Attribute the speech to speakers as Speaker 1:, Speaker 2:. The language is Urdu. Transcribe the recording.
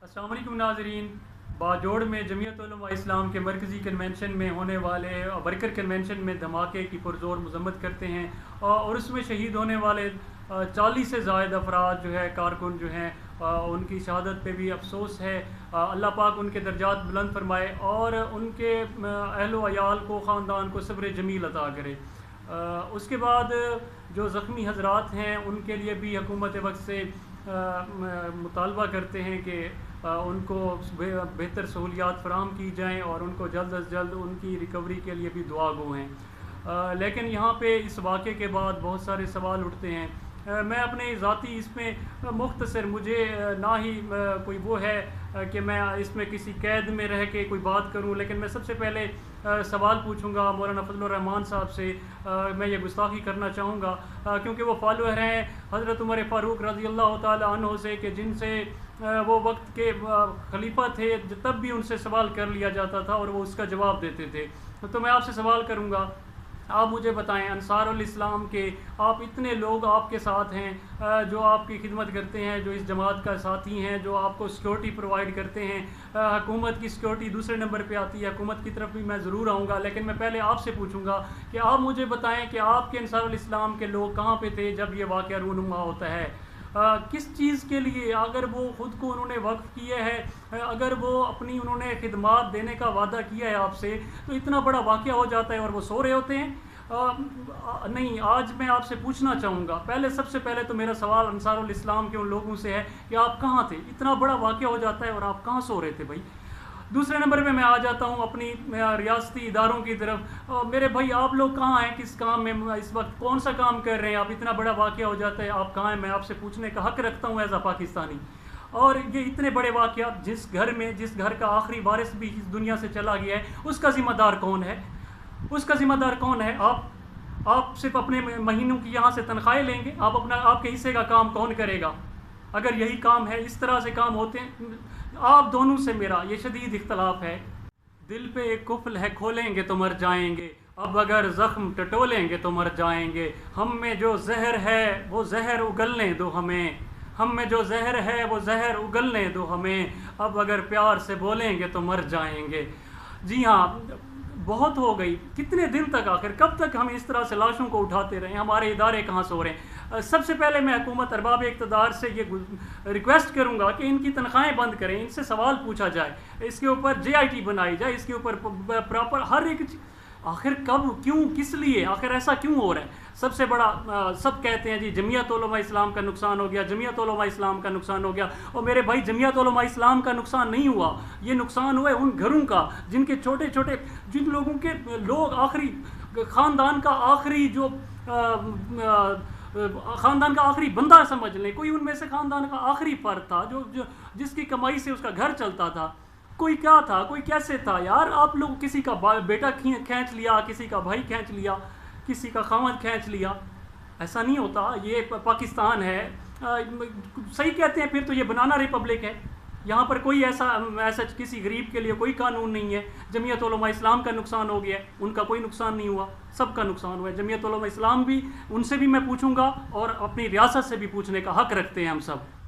Speaker 1: السلام علیکم ناظرین، باجوڑ میں جمعیت علماء اسلام کے مرکزی کنونشن میں ہونے والے ورکر کنونشن میں دھماکے کی پرزور مذمت کرتے ہیں اور اس میں شہید ہونے والے 40 سے زائد افراد جو ہے کارکن جو ہیں ان کی شہادت پہ بھی افسوس ہے۔ اللہ پاک ان کے درجات بلند فرمائے اور ان کے اہل و عیال کو، خاندان کو صبر جمیل عطا کرے۔ اس کے بعد جو زخمی حضرات ہیں ان کے لیے بھی حکومت وقت سے مطالبہ کرتے ہیں کہ ان کو بہتر سہولیات فراہم کی جائیں اور ان کو جلد از جلد ان کی ریکوری کے لیے بھی دعا گو ہیں۔ لیکن یہاں پہ اس واقعے کے بعد بہت سارے سوال اٹھتے ہیں۔ میں اپنے ذاتی اس میں مختصر، مجھے نہ ہی کوئی وہ ہے کہ میں اس میں کسی قید میں رہ کے کوئی بات کروں، لیکن میں سب سے پہلے سوال پوچھوں گا مولانا فضل الرحمان صاحب سے۔ میں یہ گستاخی کرنا چاہوں گا کیونکہ وہ فالوور ہیں حضرت عمر فاروق رضی اللہ تعالی عنہ سے، کہ جن سے وہ وقت کے خلیفہ تھے، تب بھی ان سے سوال کر لیا جاتا تھا اور وہ اس کا جواب دیتے تھے۔ تو میں آپ سے سوال کروں گا، آپ مجھے بتائیں، انصار الاسلام کے آپ اتنے لوگ آپ کے ساتھ ہیں جو آپ کی خدمت کرتے ہیں، جو اس جماعت کا ساتھی ہیں، جو آپ کو سیکورٹی پرووائڈ کرتے ہیں۔ حکومت کی سیکورٹی دوسرے نمبر پہ آتی ہے، حکومت کی طرف بھی میں ضرور آؤں گا، لیکن میں پہلے آپ سے پوچھوں گا کہ آپ مجھے بتائیں کہ آپ کے انصار الاسلام کے لوگ کہاں پہ تھے جب یہ واقعہ رونما ہوتا ہے؟ کس چیز کے لیے؟ اگر وہ خود کو انہوں نے وقف کیا ہے، اگر وہ اپنی انہوں نے خدمات دینے کا وعدہ کیا ہے آپ سے، تو اتنا بڑا واقعہ ہو جاتا ہے اور وہ سو رہے ہوتے ہیں؟ نہیں، آج میں آپ سے پوچھنا چاہوں گا، سب سے پہلے تو میرا سوال انصار الاسلام کے ان لوگوں سے ہے کہ آپ کہاں تھے؟ اتنا بڑا واقعہ ہو جاتا ہے اور آپ کہاں سو رہے تھے بھائی؟ دوسرے نمبر پہ میں آ جاتا ہوں اپنی ریاستی اداروں کی طرف۔ میرے بھائی آپ لوگ کہاں ہیں؟ کس کام میں اس وقت کون سا کام کر رہے ہیں آپ؟ اتنا بڑا واقعہ ہو جاتا ہے، آپ کہاں ہیں؟ میں آپ سے پوچھنے کا حق رکھتا ہوں ایز اے پاکستانی۔ اور یہ اتنے بڑے واقعات، جس گھر کا آخری وارث بھی اس دنیا سے چلا گیا ہے، اس کا ذمہ دار کون ہے؟ اس کا ذمہ دار کون ہے؟ آپ صرف اپنے مہینوں کی یہاں سے تنخواہیں لیں گے؟ آپ کے حصے کا کام کون کرے گا؟ اگر یہی کام ہے، اس طرح سے کام ہوتے ہیں۔ آپ دونوں سے میرا یہ شدید اختلاف ہے۔ دل پہ ایک قفل ہے، کھولیں گے تو مر جائیں گے، اب اگر زخم ٹٹولیں گے تو مر جائیں گے، ہم میں جو زہر ہے وہ زہر اگلنے دو ہمیں، ہم میں جو زہر ہے وہ زہر اگلنے دو ہمیں، اب اگر پیار سے بولیں گے تو مر جائیں گے۔ جی ہاں، بہت ہو گئی۔ کتنے دن تک، آخر کب تک ہم اس طرح سے لاشوں کو اٹھاتے رہیں؟ ہمارے ادارے کہاں سو رہے ہیں؟ سب سے پہلے میں حکومت ارباب اقتدار سے یہ ریکویسٹ کروں گا کہ ان کی تنخواہیں بند کریں، ان سے سوال پوچھا جائے، اس کے اوپر JIT بنائی جائے، اس کے اوپر پراپر ہر ایک آخر کب، کیوں، کس لیے، آخر ایسا کیوں ہو رہا ہے؟ سب سے بڑا، سب کہتے ہیں جی جمعیت علماء اسلام کا نقصان ہو گیا، جمعیت علماء اسلام کا نقصان ہو گیا۔ اور میرے بھائی، جمعیت علماء اسلام کا نقصان نہیں ہوا، یہ نقصان ہوا ہے ان گھروں کا جن کے چھوٹے چھوٹے، جن لوگوں کے لوگ آخری خاندان کا آخری جو خاندان کا آخری بندہ سمجھ لیں، کوئی ان میں سے خاندان کا آخری فرد تھا جو جس کی کمائی سے اس کا گھر چلتا تھا۔ کوئی کیا تھا، کوئی کیسے تھا یار؟ آپ لوگ کسی کا بیٹا کھینچ لیا، کسی کا بھائی کھینچ لیا، کسی کا خاوند کھینچ لیا، ایسا نہیں ہوتا۔ یہ پاکستان ہے، صحیح کہتے ہیں پھر تو یہ بنانا ریپبلک ہے۔ یہاں پر کوئی ایسا کسی غریب کے لیے کوئی قانون نہیں ہے۔ جمعیت علماء اسلام کا نقصان ہو گیا، ان کا کوئی نقصان نہیں ہوا، سب کا نقصان ہوا ہے۔ جمعیت علماء اسلام بھی، ان سے بھی میں پوچھوں گا اور اپنی ریاست سے بھی پوچھنے کا حق رکھتے ہیں ہم سب۔